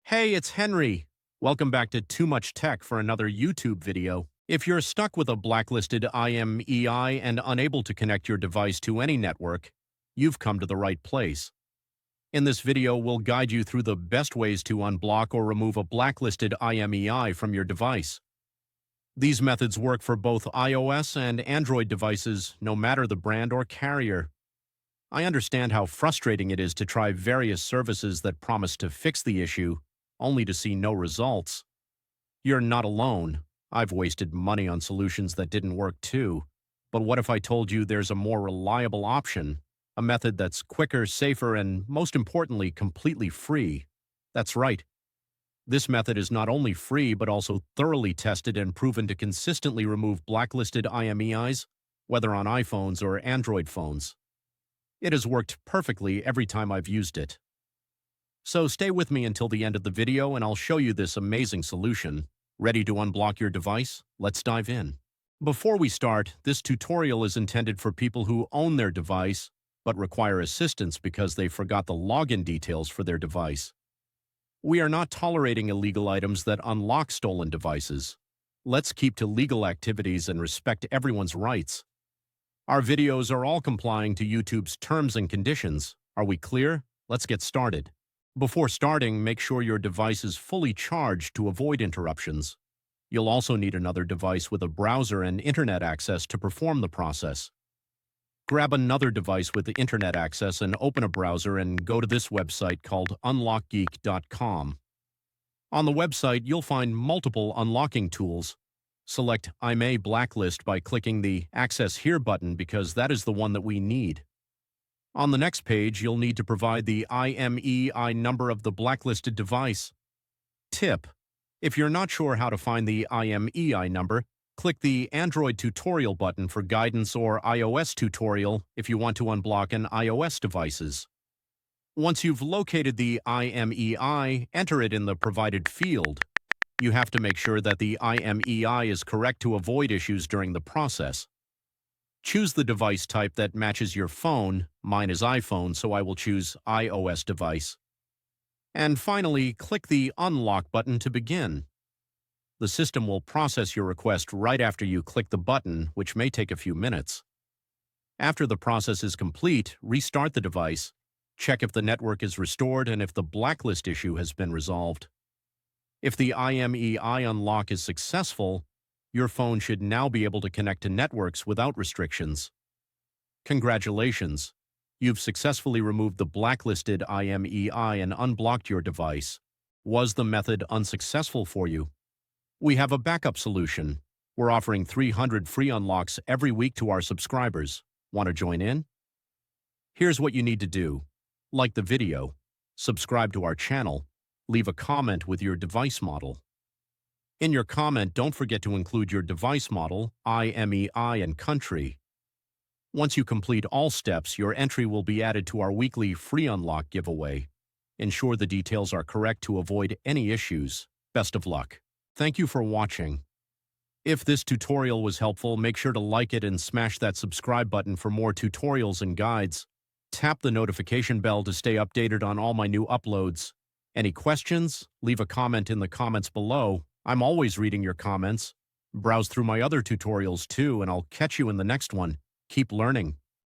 Hey, it's Henry. Welcome back to Too Much Tech for another YouTube video. If you're stuck with a blacklisted IMEI and unable to connect your device to any network, you've come to the right place. In this video, we'll guide you through the best ways to unblock or remove a blacklisted IMEI from your device. These methods work for both iOS and Android devices, no matter the brand or carrier. I understand how frustrating it is to try various services that promise to fix the issue, only to see no results. You're not alone. I've wasted money on solutions that didn't work too. But what if I told you there's a more reliable option? A method that's quicker, safer, and most importantly, completely free. That's right. This method is not only free, but also thoroughly tested and proven to consistently remove blacklisted IMEIs, whether on iPhones or Android phones. It has worked perfectly every time I've used it. So stay with me until the end of the video and I'll show you this amazing solution. Ready to unblock your device? Let's dive in. Before we start, this tutorial is intended for people who own their device but require assistance because they forgot the login details for their device. We are not tolerating illegal items that unlock stolen devices. Let's keep to legal activities and respect everyone's rights. Our videos are all complying to YouTube's terms and conditions. Are we clear? Let's get started. Before starting, make sure your device is fully charged to avoid interruptions. You'll also need another device with a browser and internet access to perform the process. Grab another device with the internet access and open a browser and go to this website called unlockgeek.com. On the website, you'll find multiple unlocking tools. Select IMEI Blacklist by clicking the Access Here button because that is the one that we need. On the next page, you'll need to provide the IMEI number of the blacklisted device. Tip: if you're not sure how to find the IMEI number, click the Android tutorial button for guidance or iOS tutorial if you want to unblock an iOS devices. Once you've located the IMEI, enter it in the provided field. You have to make sure that the IMEI is correct to avoid issues during the process. Choose the device type that matches your phone. Mine is iPhone, so I will choose iOS device. And finally, click the Unlock button to begin. The system will process your request right after you click the button, which may take a few minutes. After the process is complete, restart the device, check if the network is restored and if the blacklist issue has been resolved. If the IMEI unlock is successful, your phone should now be able to connect to networks without restrictions. Congratulations! You've successfully removed the blacklisted IMEI and unblocked your device. Was the method unsuccessful for you? We have a backup solution. We're offering 300 free unlocks every week to our subscribers. Want to join in? Here's what you need to do. Like the video, subscribe to our channel, leave a comment with your device model. In your comment, don't forget to include your device model, IMEI, and country. Once you complete all steps, your entry will be added to our weekly free unlock giveaway. Ensure the details are correct to avoid any issues. Best of luck. Thank you for watching. If this tutorial was helpful, make sure to like it and smash that subscribe button for more tutorials and guides. Tap the notification bell to stay updated on all my new uploads. Any questions? Leave a comment in the comments below. I'm always reading your comments. Browse through my other tutorials too, and I'll catch you in the next one. Keep learning.